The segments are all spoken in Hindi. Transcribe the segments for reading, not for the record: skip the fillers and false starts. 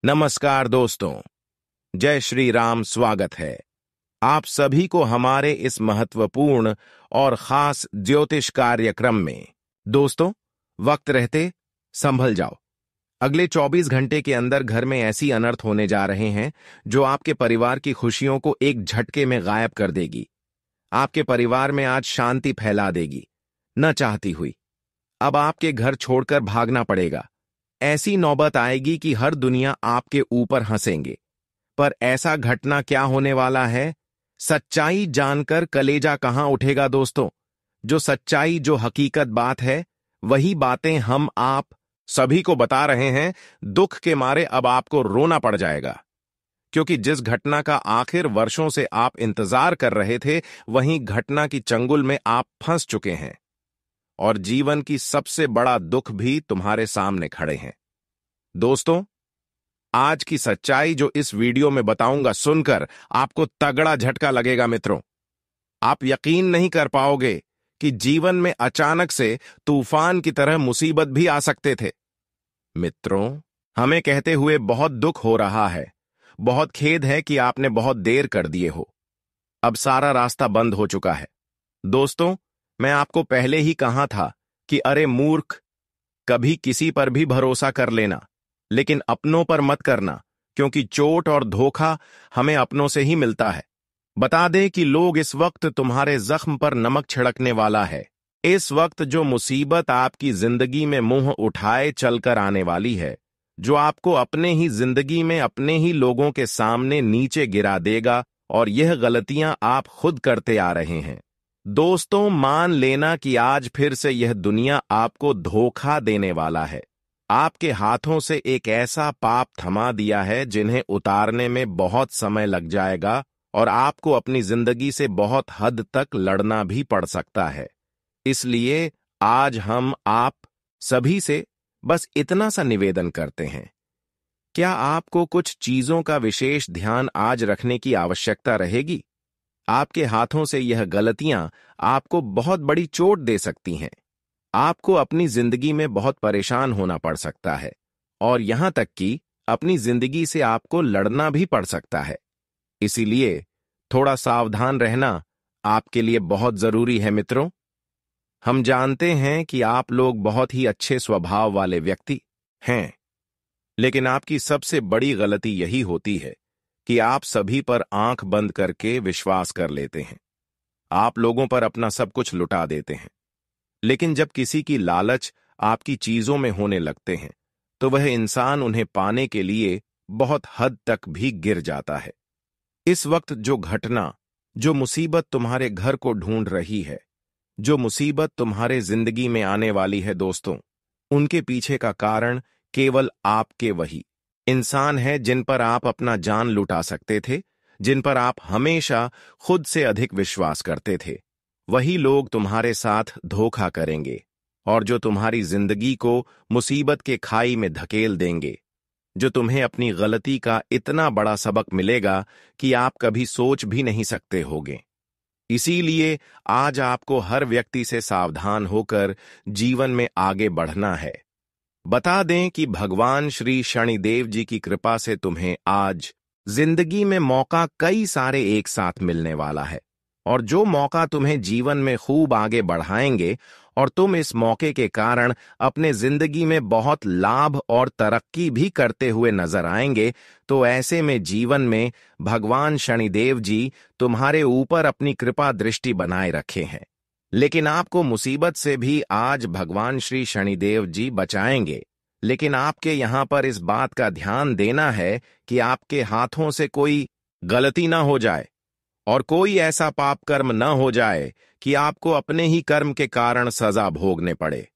नमस्कार दोस्तों, जय श्री राम। स्वागत है आप सभी को हमारे इस महत्वपूर्ण और खास ज्योतिष कार्यक्रम में। दोस्तों, वक्त रहते संभल जाओ। अगले 24 घंटे के अंदर घर में ऐसी अनर्थ होने जा रहे हैं जो आपके परिवार की खुशियों को एक झटके में गायब कर देगी। आपके परिवार में आज शांति फैला देगी, न चाहती हुई। अब आपके घर छोड़कर भागना पड़ेगा। ऐसी नौबत आएगी कि हर दुनिया आपके ऊपर हंसेंगे। पर ऐसा घटना क्या होने वाला है, सच्चाई जानकर कलेजा कहां उठेगा दोस्तों। जो सच्चाई, जो हकीकत बात है, वही बातें हम आप सभी को बता रहे हैं। दुख के मारे अब आपको रोना पड़ जाएगा, क्योंकि जिस घटना का आखिर वर्षों से आप इंतजार कर रहे थे, वहीं घटना की चंगुल में आप फंस चुके हैं और जीवन की सबसे बड़ा दुख भी तुम्हारे सामने खड़े हैं। दोस्तों, आज की सच्चाई जो इस वीडियो में बताऊंगा, सुनकर आपको तगड़ा झटका लगेगा मित्रों। आप यकीन नहीं कर पाओगे कि जीवन में अचानक से तूफान की तरह मुसीबत भी आ सकते थे। मित्रों, हमें कहते हुए बहुत दुख हो रहा है। बहुत खेद है कि आपने बहुत देर कर दिए हो। अब सारा रास्ता बंद हो चुका है। दोस्तों, मैं आपको पहले ही कहा था कि अरे मूर्ख, कभी किसी पर भी भरोसा कर लेना, लेकिन अपनों पर मत करना, क्योंकि चोट और धोखा हमें अपनों से ही मिलता है। बता दे कि लोग इस वक्त तुम्हारे जख्म पर नमक छिड़कने वाला है। इस वक्त जो मुसीबत आपकी जिंदगी में मुंह उठाए चलकर आने वाली है, जो आपको अपने ही जिंदगी में अपने ही लोगों के सामने नीचे गिरा देगा, और यह गलतियां आप खुद करते आ रहे हैं। दोस्तों, मान लेना कि आज फिर से यह दुनिया आपको धोखा देने वाला है। आपके हाथों से एक ऐसा पाप थमा दिया है जिन्हें उतारने में बहुत समय लग जाएगा, और आपको अपनी जिंदगी से बहुत हद तक लड़ना भी पड़ सकता है। इसलिए आज हम आप सभी से बस इतना सा निवेदन करते हैं। क्या आपको कुछ चीजों का विशेष ध्यान आज रखने की आवश्यकता रहेगी? आपके हाथों से यह गलतियां आपको बहुत बड़ी चोट दे सकती हैं। आपको अपनी जिंदगी में बहुत परेशान होना पड़ सकता है, और यहां तक कि अपनी जिंदगी से आपको लड़ना भी पड़ सकता है। इसीलिए थोड़ा सावधान रहना आपके लिए बहुत जरूरी है मित्रों। हम जानते हैं कि आप लोग बहुत ही अच्छे स्वभाव वाले व्यक्ति हैं, लेकिन आपकी सबसे बड़ी गलती यही होती है कि आप सभी पर आंख बंद करके विश्वास कर लेते हैं। आप लोगों पर अपना सब कुछ लुटा देते हैं, लेकिन जब किसी की लालच आपकी चीजों में होने लगते हैं, तो वह इंसान उन्हें पाने के लिए बहुत हद तक भी गिर जाता है। इस वक्त जो घटना, जो मुसीबत तुम्हारे घर को ढूंढ रही है, जो मुसीबत तुम्हारे जिंदगी में आने वाली है दोस्तों, उनके पीछे का कारण केवल आपके वही इंसान है जिन पर आप अपना जान लुटा सकते थे, जिन पर आप हमेशा खुद से अधिक विश्वास करते थे। वही लोग तुम्हारे साथ धोखा करेंगे, और जो तुम्हारी जिंदगी को मुसीबत के खाई में धकेल देंगे, जो तुम्हें अपनी गलती का इतना बड़ा सबक मिलेगा कि आप कभी सोच भी नहीं सकते होगे। इसीलिए आज आपको हर व्यक्ति से सावधान होकर जीवन में आगे बढ़ना है। बता दें कि भगवान श्री शनिदेव जी की कृपा से तुम्हें आज जिंदगी में मौका कई सारे एक साथ मिलने वाला है, और जो मौका तुम्हें जीवन में खूब आगे बढ़ाएंगे, और तुम इस मौके के कारण अपने जिंदगी में बहुत लाभ और तरक्की भी करते हुए नजर आएंगे। तो ऐसे में जीवन में भगवान शनिदेव जी तुम्हारे ऊपर अपनी कृपा दृष्टि बनाए रखे हैं। लेकिन आपको मुसीबत से भी आज भगवान श्री शनिदेव जी बचाएंगे। लेकिन आपके यहां पर इस बात का ध्यान देना है कि आपके हाथों से कोई गलती ना हो जाए, और कोई ऐसा पाप कर्म न हो जाए कि आपको अपने ही कर्म के कारण सजा भोगने पड़े।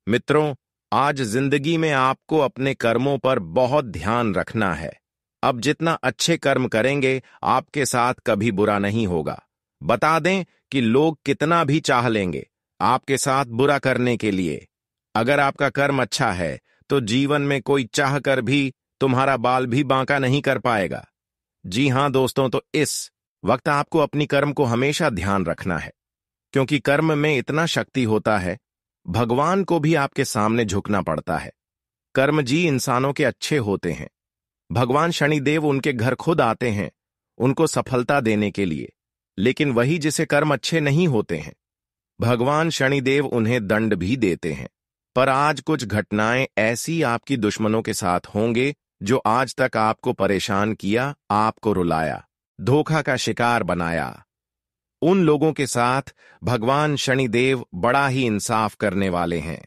मित्रों, आज जिंदगी में आपको अपने कर्मों पर बहुत ध्यान रखना है। अब जितना अच्छे कर्म करेंगे, आपके साथ कभी बुरा नहीं होगा। बता दें कि लोग कितना भी चाह लेंगे आपके साथ बुरा करने के लिए, अगर आपका कर्म अच्छा है तो जीवन में कोई चाह कर भी तुम्हारा बाल भी बांका नहीं कर पाएगा। जी हां दोस्तों, तो इस वक्त आपको अपनी कर्म को हमेशा ध्यान रखना है, क्योंकि कर्म में इतना शक्ति होता है, भगवान को भी आपके सामने झुकना पड़ता है। कर्म जी इंसानों के अच्छे होते हैं, भगवान शनिदेव उनके घर खुद आते हैं उनको सफलता देने के लिए, लेकिन वही जिसे कर्म अच्छे नहीं होते हैं, भगवान शनिदेव उन्हें दंड भी देते हैं। पर आज कुछ घटनाएं ऐसी आपकी दुश्मनों के साथ होंगे जो आज तक आपको परेशान किया, आपको रुलाया, धोखा का शिकार बनाया। उन लोगों के साथ भगवान शनिदेव बड़ा ही इंसाफ करने वाले हैं।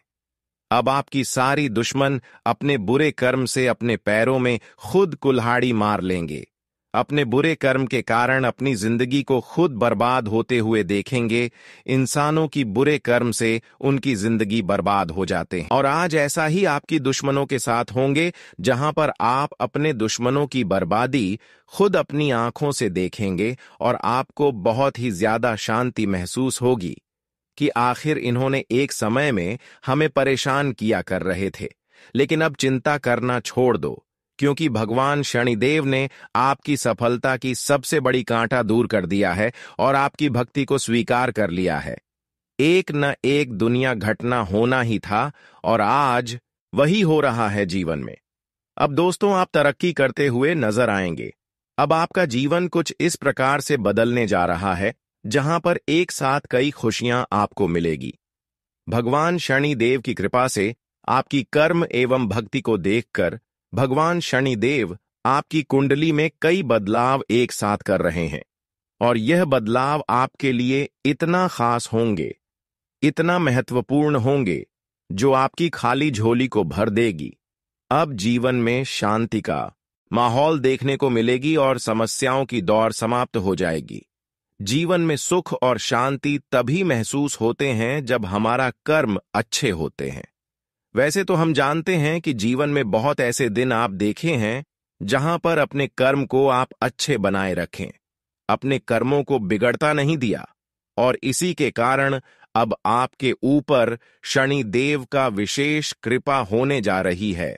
अब आपकी सारी दुश्मन अपने बुरे कर्म से अपने पैरों में खुद कुल्हाड़ी मार लेंगे। अपने बुरे कर्म के कारण अपनी जिंदगी को खुद बर्बाद होते हुए देखेंगे। इंसानों की बुरे कर्म से उनकी जिंदगी बर्बाद हो जाते हैं, और आज ऐसा ही आपकी दुश्मनों के साथ होंगे जहां पर आप अपने दुश्मनों की बर्बादी खुद अपनी आंखों से देखेंगे और आपको बहुत ही ज्यादा शांति महसूस होगी कि आखिर इन्होंने एक समय में हमें परेशान किया कर रहे थे, लेकिन अब चिंता करना छोड़ दो, क्योंकि भगवान शनिदेव ने आपकी सफलता की सबसे बड़ी कांटा दूर कर दिया है और आपकी भक्ति को स्वीकार कर लिया है। एक न एक दुनिया घटना होना ही था और आज वही हो रहा है जीवन में। अब दोस्तों, आप तरक्की करते हुए नजर आएंगे। अब आपका जीवन कुछ इस प्रकार से बदलने जा रहा है जहां पर एक साथ कई खुशियां आपको मिलेगी। भगवान शनिदेव की कृपा से आपकी कर्म एवं भक्ति को देखकर भगवान शनिदेव आपकी कुंडली में कई बदलाव एक साथ कर रहे हैं, और यह बदलाव आपके लिए इतना खास होंगे, इतना महत्वपूर्ण होंगे, जो आपकी खाली झोली को भर देगी। अब जीवन में शांति का माहौल देखने को मिलेगी और समस्याओं की दौर समाप्त हो जाएगी। जीवन में सुख और शांति तभी महसूस होते हैं जब हमारा कर्म अच्छे होते हैं। वैसे तो हम जानते हैं कि जीवन में बहुत ऐसे दिन आप देखे हैं जहां पर अपने कर्म को आप अच्छे बनाए रखें, अपने कर्मों को बिगड़ता नहीं दिया, और इसी के कारण अब आपके ऊपर शनिदेव का विशेष कृपा होने जा रही है।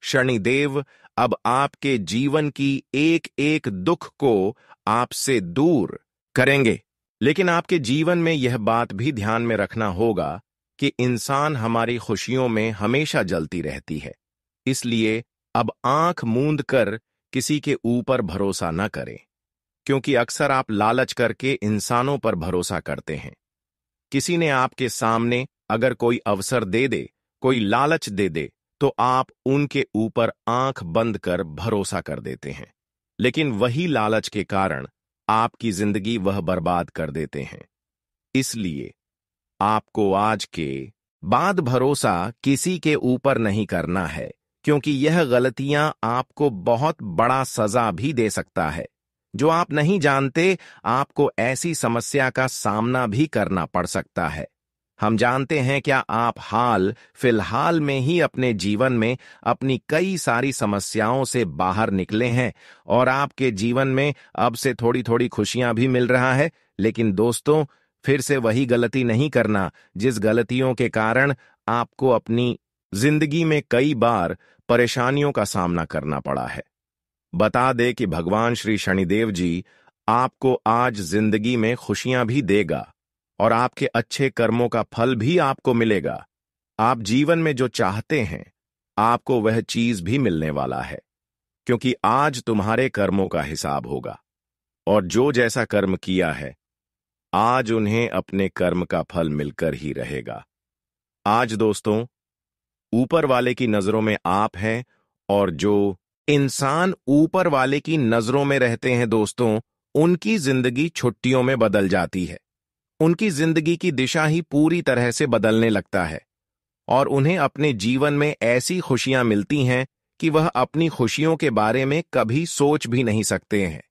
शनिदेव अब आपके जीवन की एक एक दुख को आपसे दूर करेंगे। लेकिन आपके जीवन में यह बात भी ध्यान में रखना होगा कि इंसान हमारी खुशियों में हमेशा जलती रहती है, इसलिए अब आंख मूंद कर किसी के ऊपर भरोसा न करें, क्योंकि अक्सर आप लालच करके इंसानों पर भरोसा करते हैं। किसी ने आपके सामने अगर कोई अवसर दे दे, कोई लालच दे दे, तो आप उनके ऊपर आंख बंद कर भरोसा कर देते हैं, लेकिन वही लालच के कारण आपकी जिंदगी वह बर्बाद कर देते हैं। इसलिए आपको आज के बाद भरोसा किसी के ऊपर नहीं करना है, क्योंकि यह गलतियां आपको बहुत बड़ा सजा भी दे सकता है। जो आप नहीं जानते, आपको ऐसी समस्या का सामना भी करना पड़ सकता है। हम जानते हैं क्या आप फिलहाल में ही अपने जीवन में अपनी कई सारी समस्याओं से बाहर निकले हैं और आपके जीवन में अब से थोड़ी थोड़ी खुशियां भी मिल रहा है। लेकिन दोस्तों, फिर से वही गलती नहीं करना जिस गलतियों के कारण आपको अपनी जिंदगी में कई बार परेशानियों का सामना करना पड़ा है। बता दे कि भगवान श्री शनिदेव जी आपको आज जिंदगी में खुशियां भी देगा और आपके अच्छे कर्मों का फल भी आपको मिलेगा। आप जीवन में जो चाहते हैं आपको वह चीज भी मिलने वाला है, क्योंकि आज तुम्हारे कर्मों का हिसाब होगा, और जो जैसा कर्म किया है आज उन्हें अपने कर्म का फल मिलकर ही रहेगा। आज दोस्तों, ऊपर वाले की नजरों में आप हैं, और जो इंसान ऊपर वाले की नजरों में रहते हैं दोस्तों, उनकी जिंदगी छुट्टियों में बदल जाती है। उनकी जिंदगी की दिशा ही पूरी तरह से बदलने लगता है और उन्हें अपने जीवन में ऐसी खुशियां मिलती हैं कि वह अपनी खुशियों के बारे में कभी सोच भी नहीं सकते हैं।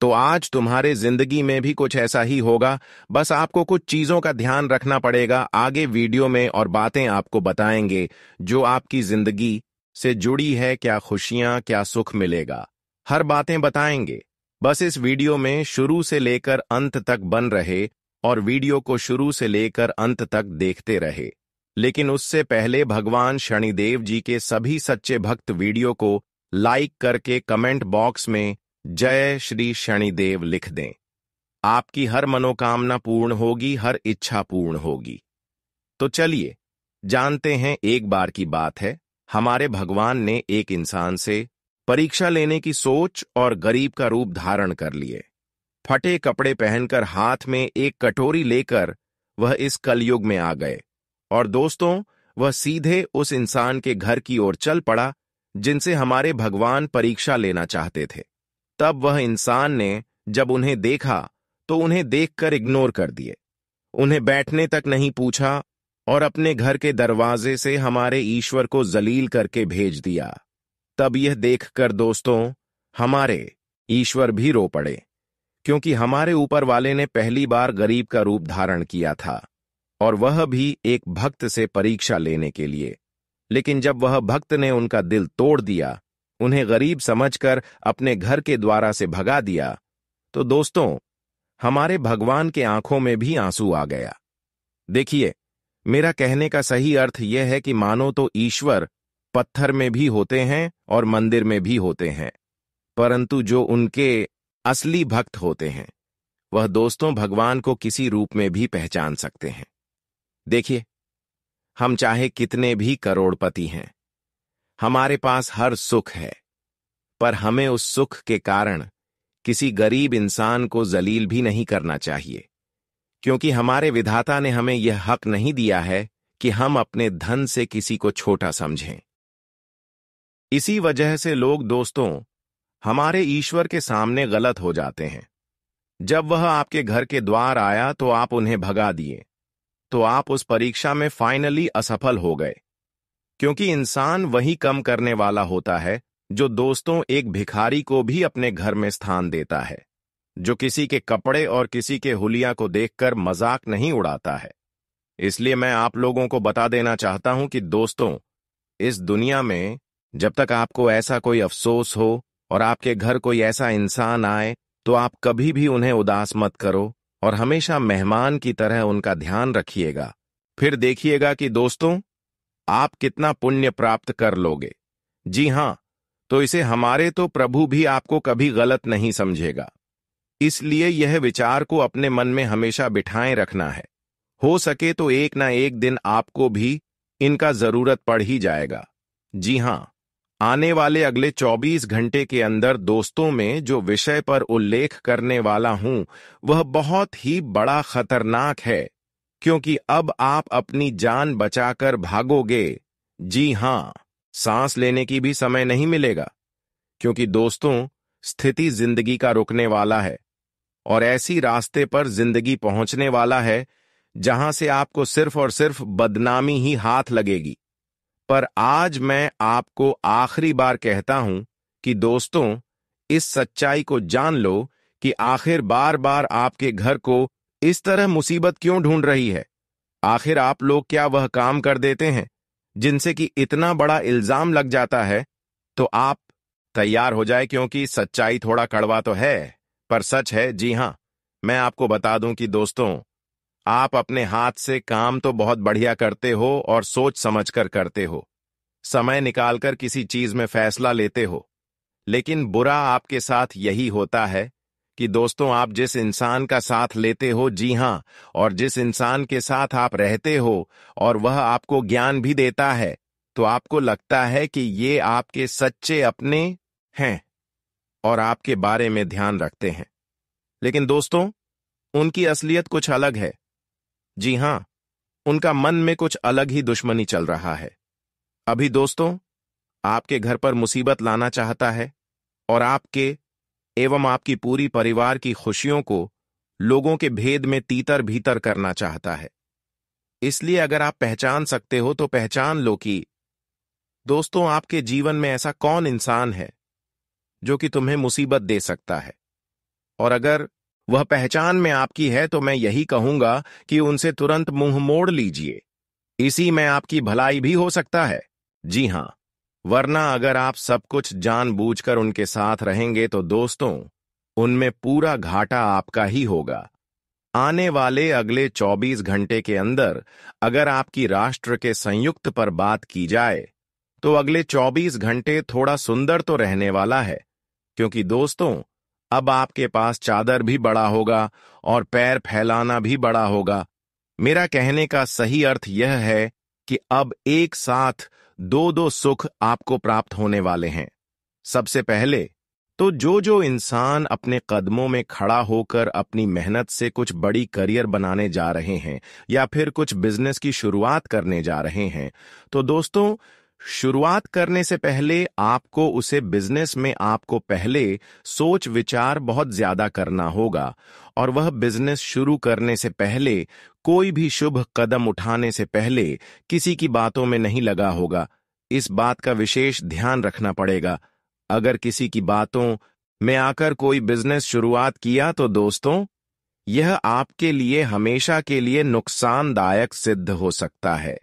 तो आज तुम्हारे जिंदगी में भी कुछ ऐसा ही होगा, बस आपको कुछ चीजों का ध्यान रखना पड़ेगा। आगे वीडियो में और बातें आपको बताएंगे जो आपकी जिंदगी से जुड़ी है, क्या खुशियां, क्या सुख मिलेगा, हर बातें बताएंगे। बस इस वीडियो में शुरू से लेकर अंत तक बन रहे और वीडियो को शुरू से लेकर अंत तक देखते रहे। लेकिन उससे पहले भगवान शनिदेव जी के सभी सच्चे भक्त वीडियो को लाइक करके कमेंट बॉक्स में जय श्री शनिदेव लिख दें। आपकी हर मनोकामना पूर्ण होगी, हर इच्छा पूर्ण होगी। तो चलिए जानते हैं। एक बार की बात है, हमारे भगवान ने एक इंसान से परीक्षा लेने की सोच और गरीब का रूप धारण कर लिए। फटे कपड़े पहनकर हाथ में एक कटोरी लेकर वह इस कलयुग में आ गए। और दोस्तों, वह सीधे उस इंसान के घर की ओर चल पड़ा जिनसे हमारे भगवान परीक्षा लेना चाहते थे। तब वह इंसान ने जब उन्हें देखा तो उन्हें देखकर इग्नोर कर दिए, उन्हें बैठने तक नहीं पूछा और अपने घर के दरवाजे से हमारे ईश्वर को जलील करके भेज दिया। तब यह देखकर दोस्तों, हमारे ईश्वर भी रो पड़े, क्योंकि हमारे ऊपर वाले ने पहली बार गरीब का रूप धारण किया था, और वह भी एक भक्त से परीक्षा लेने के लिए। लेकिन जब वह भक्त ने उनका दिल तोड़ दिया, उन्हें गरीब समझकर अपने घर के द्वारा से भगा दिया, तो दोस्तों, हमारे भगवान के आंखों में भी आंसू आ गया। देखिए, मेरा कहने का सही अर्थ यह है कि मानो तो ईश्वर पत्थर में भी होते हैं और मंदिर में भी होते हैं, परंतु जो उनके असली भक्त होते हैं, वह दोस्तों भगवान को किसी रूप में भी पहचान सकते हैं। देखिए, हम चाहे कितने भी करोड़पति हैं, हमारे पास हर सुख है, पर हमें उस सुख के कारण किसी गरीब इंसान को जलील भी नहीं करना चाहिए, क्योंकि हमारे विधाता ने हमें यह हक नहीं दिया है कि हम अपने धन से किसी को छोटा समझें। इसी वजह से लोग दोस्तों हमारे ईश्वर के सामने गलत हो जाते हैं। जब वह आपके घर के द्वार आया तो आप उन्हें भगा दिए, तो आप उस परीक्षा में फाइनली असफल हो गए, क्योंकि इंसान वही कम करने वाला होता है जो दोस्तों एक भिखारी को भी अपने घर में स्थान देता है, जो किसी के कपड़े और किसी के हुलिया को देखकर मजाक नहीं उड़ाता है। इसलिए मैं आप लोगों को बता देना चाहता हूं कि दोस्तों, इस दुनिया में जब तक आपको ऐसा कोई अफसोस हो और आपके घर कोई ऐसा इंसान आए, तो आप कभी भी उन्हें उदास मत करो और हमेशा मेहमान की तरह उनका ध्यान रखिएगा। फिर देखिएगा कि दोस्तों, आप कितना पुण्य प्राप्त कर लोगे। जी हां, तो इसे हमारे तो प्रभु भी आपको कभी गलत नहीं समझेगा। इसलिए यह विचार को अपने मन में हमेशा बिठाए रखना है। हो सके तो एक ना एक दिन आपको भी इनका जरूरत पड़ ही जाएगा। जी हां, आने वाले अगले 24 घंटे के अंदर दोस्तों में जो विषय पर उल्लेख करने वाला हूं, वह बहुत ही बड़ा खतरनाक है, क्योंकि अब आप अपनी जान बचाकर भागोगे। जी हां, सांस लेने की भी समय नहीं मिलेगा, क्योंकि दोस्तों स्थिति जिंदगी का रुकने वाला है और ऐसी रास्ते पर जिंदगी पहुंचने वाला है जहां से आपको सिर्फ और सिर्फ बदनामी ही हाथ लगेगी। पर आज मैं आपको आखिरी बार कहता हूं कि दोस्तों, इस सच्चाई को जान लो कि आखिर बार बार आपके घर को इस तरह मुसीबत क्यों ढूंढ रही है। आखिर आप लोग क्या वह काम कर देते हैं जिनसे कि इतना बड़ा इल्जाम लग जाता है? तो आप तैयार हो जाए, क्योंकि सच्चाई थोड़ा कड़वा तो है, पर सच है। जी हां, मैं आपको बता दूं कि दोस्तों, आप अपने हाथ से काम तो बहुत बढ़िया करते हो और सोच समझकर करते हो, समय निकालकर किसी चीज में फैसला लेते हो, लेकिन बुरा आपके साथ यही होता है कि दोस्तों, आप जिस इंसान का साथ लेते हो, जी हां, और जिस इंसान के साथ आप रहते हो और वह आपको ज्ञान भी देता है, तो आपको लगता है कि ये आपके सच्चे अपने हैं और आपके बारे में ध्यान रखते हैं। लेकिन दोस्तों, उनकी असलियत कुछ अलग है। जी हां, उनका मन में कुछ अलग ही दुश्मनी चल रहा है। अभी दोस्तों आपके घर पर मुसीबत लाना चाहता है और आपके एवं आपकी पूरी परिवार की खुशियों को लोगों के भेद में तीतर भीतर करना चाहता है। इसलिए अगर आप पहचान सकते हो तो पहचान लो कि दोस्तों, आपके जीवन में ऐसा कौन इंसान है जो कि तुम्हें मुसीबत दे सकता है। और अगर वह पहचान में आपकी है तो मैं यही कहूंगा कि उनसे तुरंत मुंह मोड़ लीजिए। इसी में आपकी भलाई भी हो सकता है। जी हां, वरना अगर आप सब कुछ जानबूझकर उनके साथ रहेंगे तो दोस्तों, उनमें पूरा घाटा आपका ही होगा। आने वाले अगले 24 घंटे के अंदर अगर आपकी राष्ट्र के संयुक्त पर बात की जाए तो अगले 24 घंटे थोड़ा सुंदर तो रहने वाला है, क्योंकि दोस्तों अब आपके पास चादर भी बड़ा होगा और पैर फैलाना भी बड़ा होगा। मेरा कहने का सही अर्थ यह है कि अब एक साथ दो दो सुख आपको प्राप्त होने वाले हैं। सबसे पहले तो जो इंसान अपने कदमों में खड़ा होकर अपनी मेहनत से कुछ बड़ी करियर बनाने जा रहे हैं या फिर कुछ बिजनेस की शुरुआत करने जा रहे हैं, तो दोस्तों, शुरुआत करने से पहले आपको उसे बिजनेस में आपको पहले सोच विचार बहुत ज्यादा करना होगा और वह बिजनेस शुरू करने से पहले कोई भी शुभ कदम उठाने से पहले किसी की बातों में नहीं लगा होगा। इस बात का विशेष ध्यान रखना पड़ेगा। अगर किसी की बातों में आकर कोई बिजनेस शुरुआत किया तो दोस्तों, यह आपके लिए हमेशा के लिए नुकसानदायक सिद्ध हो सकता है।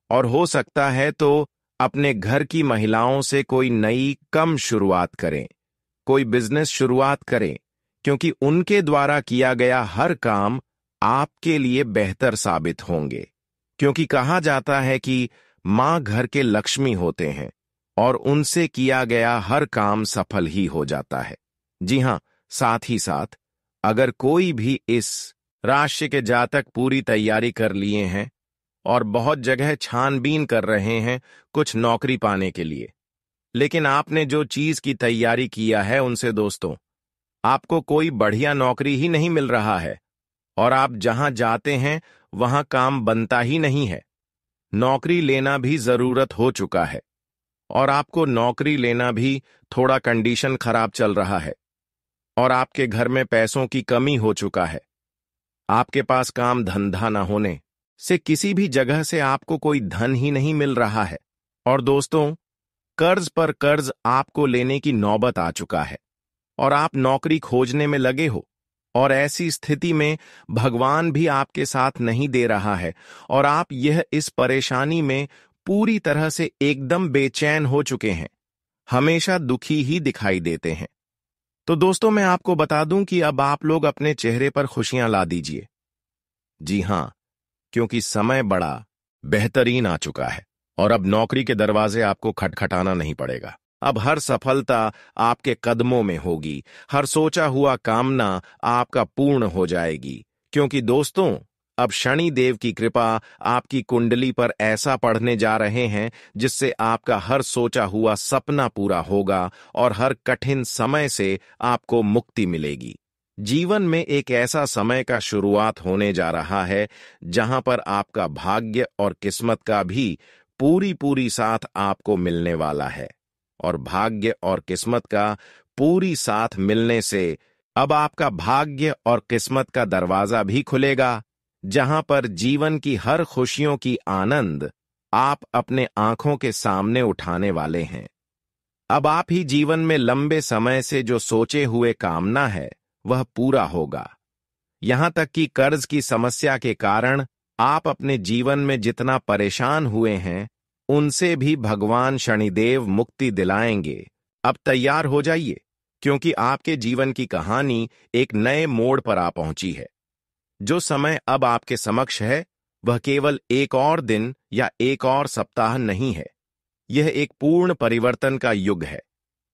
और हो सकता है तो अपने घर की महिलाओं से कोई नई कम शुरुआत करें, कोई बिजनेस शुरुआत करें, क्योंकि उनके द्वारा किया गया हर काम आपके लिए बेहतर साबित होंगे। क्योंकि कहा जाता है कि मां घर के लक्ष्मी होते हैं और उनसे किया गया हर काम सफल ही हो जाता है। जी हां, साथ ही साथ अगर कोई भी इस राशि के जातक पूरी तैयारी कर लिए हैं और बहुत जगह छानबीन कर रहे हैं कुछ नौकरी पाने के लिए, लेकिन आपने जो चीज की तैयारी किया है उनसे दोस्तों, आपको कोई बढ़िया नौकरी ही नहीं मिल रहा है और आप जहां जाते हैं वहां काम बनता ही नहीं है। नौकरी लेना भी जरूरत हो चुका है और आपको नौकरी लेना भी थोड़ा कंडीशन खराब चल रहा है और आपके घर में पैसों की कमी हो चुका है। आपके पास काम धंधा न होने से किसी भी जगह से आपको कोई धन ही नहीं मिल रहा है और दोस्तों, कर्ज पर कर्ज आपको लेने की नौबत आ चुका है और आप नौकरी खोजने में लगे हो और ऐसी स्थिति में भगवान भी आपके साथ नहीं दे रहा है और आप यह इस परेशानी में पूरी तरह से एकदम बेचैन हो चुके हैं, हमेशा दुखी ही दिखाई देते हैं। तो दोस्तों, मैं आपको बता दूं कि अब आप लोग अपने चेहरे पर खुशियां ला दीजिए। जी हां, क्योंकि समय बड़ा बेहतरीन आ चुका है और अब नौकरी के दरवाजे आपको खटखटाना नहीं पड़ेगा। अब हर सफलता आपके कदमों में होगी, हर सोचा हुआ कामना आपका पूर्ण हो जाएगी। क्योंकि दोस्तों, अब शनि देव की कृपा आपकी कुंडली पर ऐसा पढ़ने जा रहे हैं जिससे आपका हर सोचा हुआ सपना पूरा होगा और हर कठिन समय से आपको मुक्ति मिलेगी। जीवन में एक ऐसा समय का शुरुआत होने जा रहा है जहां पर आपका भाग्य और किस्मत का भी पूरी साथ आपको मिलने वाला है और भाग्य और किस्मत का पूरी साथ मिलने से अब आपका भाग्य और किस्मत का दरवाजा भी खुलेगा, जहां पर जीवन की हर खुशियों की आनंद आप अपने आंखों के सामने उठाने वाले हैं। अब आप ही जीवन में लंबे समय से जो सोचे हुए कामना है वह पूरा होगा। यहां तक कि कर्ज की समस्या के कारण आप अपने जीवन में जितना परेशान हुए हैं उनसे भी भगवान शनिदेव मुक्ति दिलाएंगे। अब तैयार हो जाइए, क्योंकि आपके जीवन की कहानी एक नए मोड़ पर आ पहुंची है। जो समय अब आपके समक्ष है वह केवल एक और दिन या एक और सप्ताह नहीं है। यह एक पूर्ण परिवर्तन का युग है,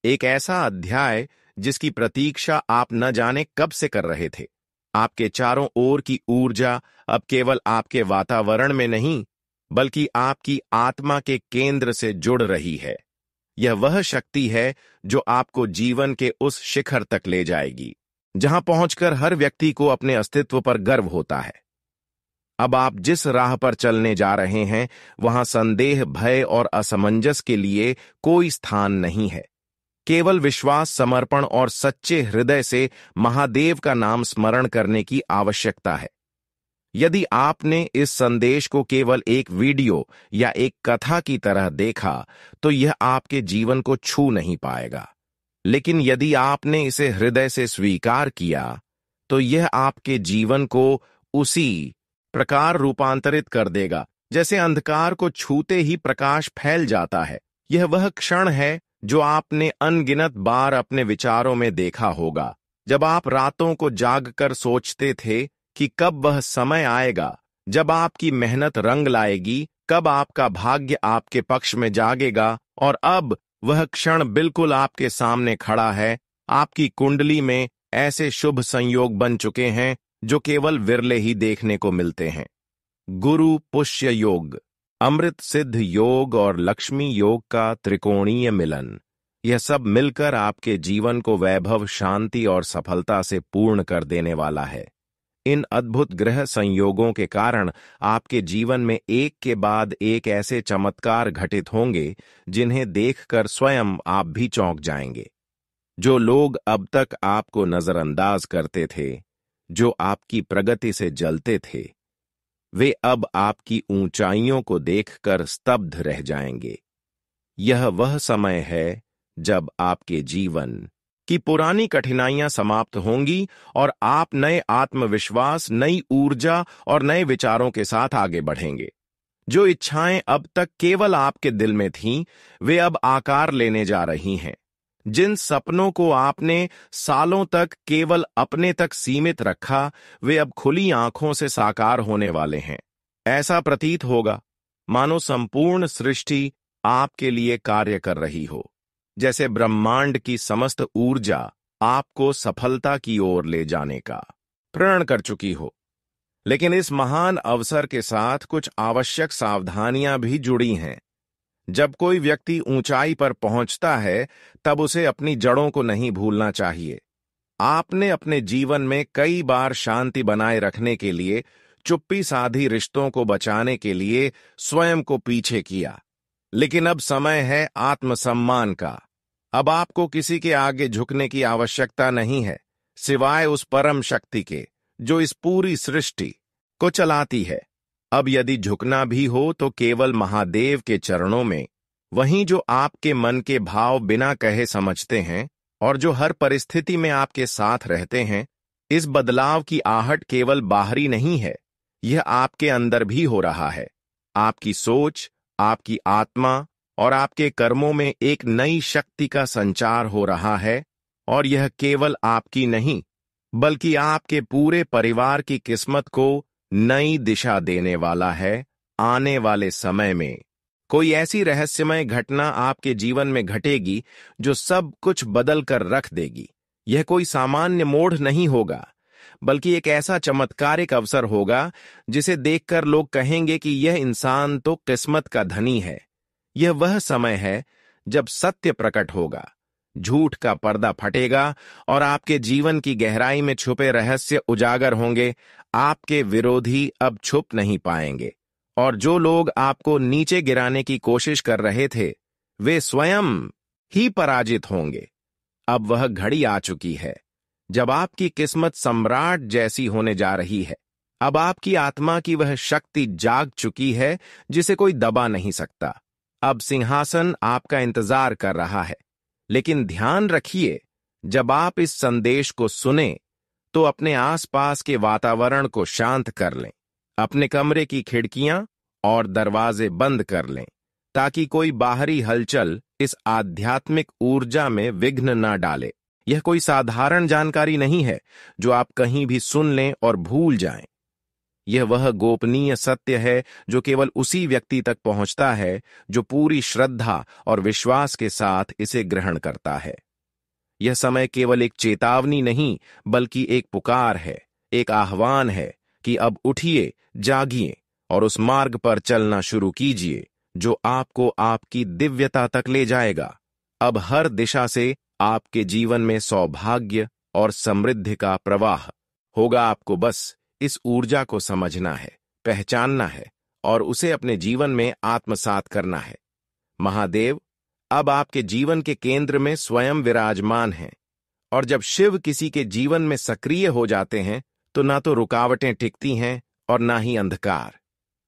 एक ऐसा अध्याय जिसकी प्रतीक्षा आप न जाने कब से कर रहे थे। आपके चारों ओर की ऊर्जा अब केवल आपके वातावरण में नहीं बल्कि आपकी आत्मा के केंद्र से जुड़ रही है। यह वह शक्ति है जो आपको जीवन के उस शिखर तक ले जाएगी जहां पहुंचकर हर व्यक्ति को अपने अस्तित्व पर गर्व होता है। अब आप जिस राह पर चलने जा रहे हैं वहां संदेह, भय और असमंजस के लिए कोई स्थान नहीं है। केवल विश्वास, समर्पण और सच्चे हृदय से महादेव का नाम स्मरण करने की आवश्यकता है। यदि आपने इस संदेश को केवल एक वीडियो या एक कथा की तरह देखा तो यह आपके जीवन को छू नहीं पाएगा, लेकिन यदि आपने इसे हृदय से स्वीकार किया तो यह आपके जीवन को उसी प्रकार रूपांतरित कर देगा जैसे अंधकार को छूते ही प्रकाश फैल जाता है। यह वह क्षण है जो आपने अनगिनत बार अपने विचारों में देखा होगा, जब आप रातों को जागकर सोचते थे कि कब वह समय आएगा जब आपकी मेहनत रंग लाएगी, कब आपका भाग्य आपके पक्ष में जागेगा। और अब वह क्षण बिल्कुल आपके सामने खड़ा है। आपकी कुंडली में ऐसे शुभ संयोग बन चुके हैं जो केवल विरले ही देखने को मिलते हैं। गुरु पुष्य योग, अमृत सिद्ध योग और लक्ष्मी योग का त्रिकोणीय मिलन। यह सब मिलकर आपके जीवन को वैभव, शांति और सफलता से पूर्ण कर देने वाला है। इन अद्भुत ग्रह संयोगों के कारण आपके जीवन में एक के बाद एक ऐसे चमत्कार घटित होंगे जिन्हें देखकर स्वयं आप भी चौंक जाएंगे। जो लोग अब तक आपको नजरअंदाज करते थे, जो आपकी प्रगति से जलते थे, वे अब आपकी ऊंचाइयों को देखकर स्तब्ध रह जाएंगे। यह वह समय है जब आपके जीवन की पुरानी कठिनाइयां समाप्त होंगी और आप नए आत्मविश्वास, नई ऊर्जा और नए विचारों के साथ आगे बढ़ेंगे। जो इच्छाएं अब तक केवल आपके दिल में थीं, वे अब आकार लेने जा रही हैं। जिन सपनों को आपने सालों तक केवल अपने तक सीमित रखा, वे अब खुली आंखों से साकार होने वाले हैं। ऐसा प्रतीत होगा मानो संपूर्ण सृष्टि आपके लिए कार्य कर रही हो, जैसे ब्रह्मांड की समस्त ऊर्जा आपको सफलता की ओर ले जाने का प्रण कर चुकी हो। लेकिन इस महान अवसर के साथ कुछ आवश्यक सावधानियां भी जुड़ी हैं। जब कोई व्यक्ति ऊंचाई पर पहुंचता है, तब उसे अपनी जड़ों को नहीं भूलना चाहिए। आपने अपने जीवन में कई बार शांति बनाए रखने के लिए, चुप्पी साधी रिश्तों को बचाने के लिए स्वयं को पीछे किया, लेकिन अब समय है आत्मसम्मान का। अब आपको किसी के आगे झुकने की आवश्यकता नहीं है, सिवाय उस परम शक्ति के जो इस पूरी सृष्टि को चलाती है। अब यदि झुकना भी हो तो केवल महादेव के चरणों में, वहीं जो आपके मन के भाव बिना कहे समझते हैं और जो हर परिस्थिति में आपके साथ रहते हैं। इस बदलाव की आहट केवल बाहरी नहीं है, यह आपके अंदर भी हो रहा है। आपकी सोच, आपकी आत्मा और आपके कर्मों में एक नई शक्ति का संचार हो रहा है, और यह केवल आपकी नहीं, बल्कि आपके पूरे परिवार की किस्मत को नई दिशा देने वाला है। आने वाले समय में कोई ऐसी रहस्यमय घटना आपके जीवन में घटेगी जो सब कुछ बदल कर रख देगी। यह कोई सामान्य मोड़ नहीं होगा, बल्कि एक ऐसा चमत्कारिक अवसर होगा जिसे देखकर लोग कहेंगे कि यह इंसान तो किस्मत का धनी है। यह वह समय है जब सत्य प्रकट होगा, झूठ का पर्दा फटेगा और आपके जीवन की गहराई में छुपे रहस्य उजागर होंगे। आपके विरोधी अब छुप नहीं पाएंगे, और जो लोग आपको नीचे गिराने की कोशिश कर रहे थे, वे स्वयं ही पराजित होंगे। अब वह घड़ी आ चुकी है जब आपकी किस्मत सम्राट जैसी होने जा रही है। अब आपकी आत्मा की वह शक्ति जाग चुकी है जिसे कोई दबा नहीं सकता। अब सिंहासन आपका इंतजार कर रहा है। लेकिन ध्यान रखिए, जब आप इस संदेश को सुने तो अपने आसपास के वातावरण को शांत कर लें। अपने कमरे की खिड़कियां और दरवाजे बंद कर लें, ताकि कोई बाहरी हलचल इस आध्यात्मिक ऊर्जा में विघ्न न डाले। यह कोई साधारण जानकारी नहीं है जो आप कहीं भी सुन लें और भूल जाएं। यह वह गोपनीय सत्य है जो केवल उसी व्यक्ति तक पहुंचता है जो पूरी श्रद्धा और विश्वास के साथ इसे ग्रहण करता है। यह समय केवल एक चेतावनी नहीं, बल्कि एक पुकार है, एक आह्वान है कि अब उठिए, जागिए और उस मार्ग पर चलना शुरू कीजिए जो आपको आपकी दिव्यता तक ले जाएगा। अब हर दिशा से आपके जीवन में सौभाग्य और समृद्धि का प्रवाह होगा। आपको बस इस ऊर्जा को समझना है, पहचानना है और उसे अपने जीवन में आत्मसात करना है। महादेव अब आपके जीवन के केंद्र में स्वयं विराजमान हैं, और जब शिव किसी के जीवन में सक्रिय हो जाते हैं तो ना तो रुकावटें टिकती हैं और ना ही अंधकार।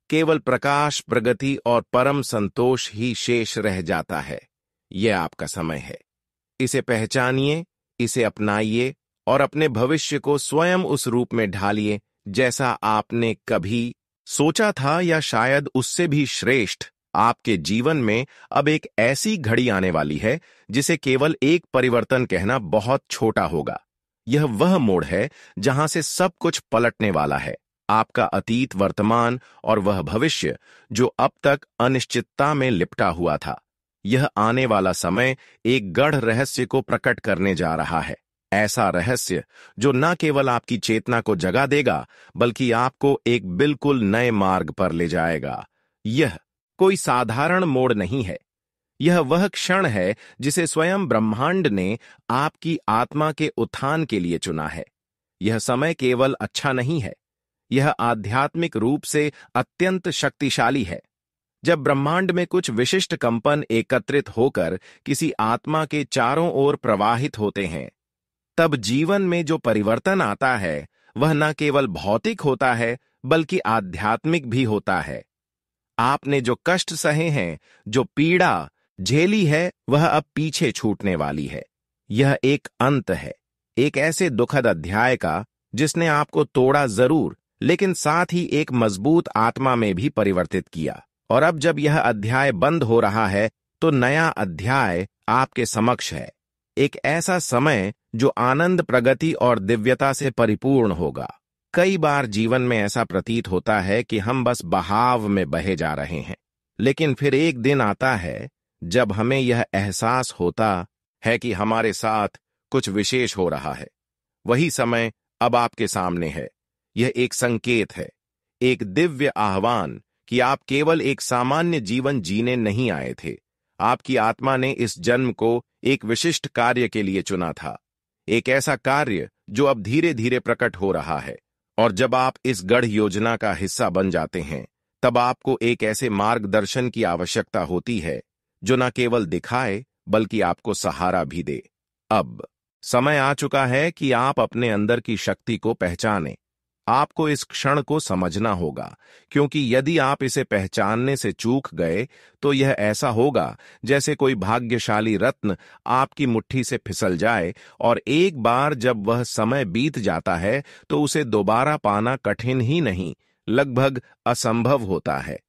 केवल प्रकाश, प्रगति और परम संतोष ही शेष रह जाता है। यह आपका समय है। इसे पहचानिए, इसे अपनाइए और अपने भविष्य को स्वयं उस रूप में ढालिए जैसा आपने कभी सोचा था, या शायद उससे भी श्रेष्ठ। आपके जीवन में अब एक ऐसी घड़ी आने वाली है जिसे केवल एक परिवर्तन कहना बहुत छोटा होगा। यह वह मोड़ है जहां से सब कुछ पलटने वाला है। आपका अतीत, वर्तमान और वह भविष्य जो अब तक अनिश्चितता में लिपटा हुआ था। यह आने वाला समय एक गढ़ रहस्य को प्रकट करने जा रहा है। ऐसा रहस्य जो न केवल आपकी चेतना को जगा देगा, बल्कि आपको एक बिल्कुल नए मार्ग पर ले जाएगा। यह कोई साधारण मोड़ नहीं है, यह वह क्षण है जिसे स्वयं ब्रह्मांड ने आपकी आत्मा के उत्थान के लिए चुना है। यह समय केवल अच्छा नहीं है, यह आध्यात्मिक रूप से अत्यंत शक्तिशाली है। जब ब्रह्मांड में कुछ विशिष्ट कंपन एकत्रित होकर किसी आत्मा के चारों ओर प्रवाहित होते हैं, तब जीवन में जो परिवर्तन आता है वह न केवल भौतिक होता है बल्कि आध्यात्मिक भी होता है। आपने जो कष्ट सहे हैं, जो पीड़ा झेली है, वह अब पीछे छूटने वाली है। यह एक अंत है, एक ऐसे दुखद अध्याय का जिसने आपको तोड़ा जरूर, लेकिन साथ ही एक मजबूत आत्मा में भी परिवर्तित किया। और अब जब यह अध्याय बंद हो रहा है तो नया अध्याय आपके समक्ष है, एक ऐसा समय जो आनंद, प्रगति और दिव्यता से परिपूर्ण होगा। कई बार जीवन में ऐसा प्रतीत होता है कि हम बस बहाव में बहे जा रहे हैं, लेकिन फिर एक दिन आता है जब हमें यह एहसास होता है कि हमारे साथ कुछ विशेष हो रहा है। वही समय अब आपके सामने है। यह एक संकेत है, एक दिव्य आह्वान कि आप केवल एक सामान्य जीवन जीने नहीं आए थे। आपकी आत्मा ने इस जन्म को एक विशिष्ट कार्य के लिए चुना था, एक ऐसा कार्य जो अब धीरे धीरे प्रकट हो रहा है। और जब आप इस गढ़ योजना का हिस्सा बन जाते हैं, तब आपको एक ऐसे मार्गदर्शन की आवश्यकता होती है जो न केवल दिखाए बल्कि आपको सहारा भी दे। अब समय आ चुका है कि आप अपने अंदर की शक्ति को पहचानें। आपको इस क्षण को समझना होगा, क्योंकि यदि आप इसे पहचानने से चूक गए तो यह ऐसा होगा जैसे कोई भाग्यशाली रत्न आपकी मुट्ठी से फिसल जाए और एक बार जब वह समय बीत जाता है तो उसे दोबारा पाना कठिन ही नहीं, लगभग असंभव होता है।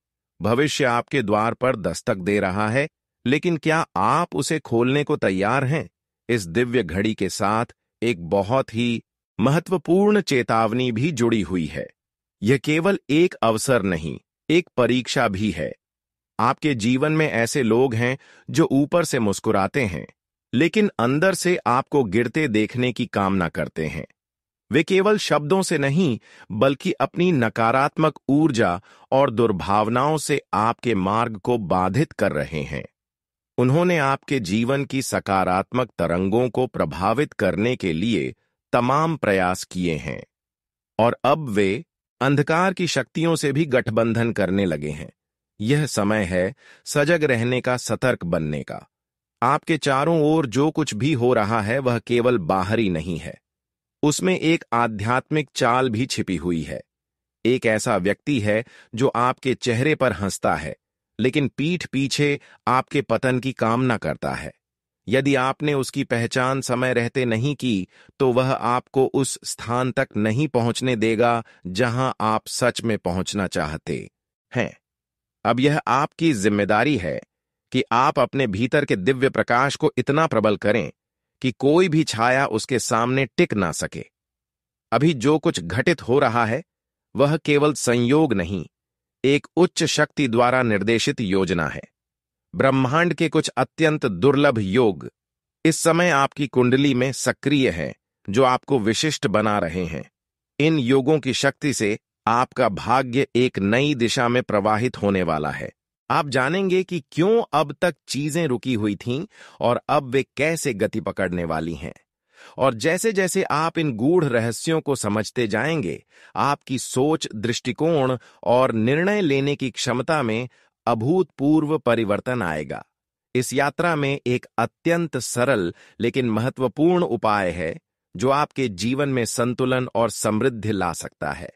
भविष्य आपके द्वार पर दस्तक दे रहा है, लेकिन क्या आप उसे खोलने को तैयार हैं? इस दिव्य घड़ी के साथ एक बहुत ही महत्वपूर्ण चेतावनी भी जुड़ी हुई है। यह केवल एक अवसर नहीं, एक परीक्षा भी है। आपके जीवन में ऐसे लोग हैं जो ऊपर से मुस्कुराते हैं, लेकिन अंदर से आपको गिरते देखने की कामना करते हैं। वे केवल शब्दों से नहीं, बल्कि अपनी नकारात्मक ऊर्जा और दुर्भावनाओं से आपके मार्ग को बाधित कर रहे हैं। उन्होंने आपके जीवन की सकारात्मक तरंगों को प्रभावित करने के लिए तमाम प्रयास किए हैं, और अब वे अंधकार की शक्तियों से भी गठबंधन करने लगे हैं। यह समय है सजग रहने का, सतर्क बनने का। आपके चारों ओर जो कुछ भी हो रहा है वह केवल बाहरी नहीं है, उसमें एक आध्यात्मिक चाल भी छिपी हुई है। एक ऐसा व्यक्ति है जो आपके चेहरे पर हंसता है, लेकिन पीठ पीछे आपके पतन की कामना करता है। यदि आपने उसकी पहचान समय रहते नहीं की, तो वह आपको उस स्थान तक नहीं पहुंचने देगा जहां आप सच में पहुंचना चाहते हैं। अब यह आपकी जिम्मेदारी है कि आप अपने भीतर के दिव्य प्रकाश को इतना प्रबल करें कि कोई भी छाया उसके सामने टिक ना सके। अभी जो कुछ घटित हो रहा है वह केवल संयोग नहीं, एक उच्च शक्ति द्वारा निर्देशित योजना है। ब्रह्मांड के कुछ अत्यंत दुर्लभ योग इस समय आपकी कुंडली में सक्रिय हैं, जो आपको विशिष्ट बना रहे हैं। इन योगों की शक्ति से आपका भाग्य एक नई दिशा में प्रवाहित होने वाला है। आप जानेंगे कि क्यों अब तक चीजें रुकी हुई थीं और अब वे कैसे गति पकड़ने वाली हैं। और जैसे जैसे आप इन गूढ़ रहस्यों को समझते जाएंगे, आपकी सोच, दृष्टिकोण और निर्णय लेने की क्षमता में अभूतपूर्व परिवर्तन आएगा। इस यात्रा में एक अत्यंत सरल लेकिन महत्वपूर्ण उपाय है जो आपके जीवन में संतुलन और समृद्धि ला सकता है।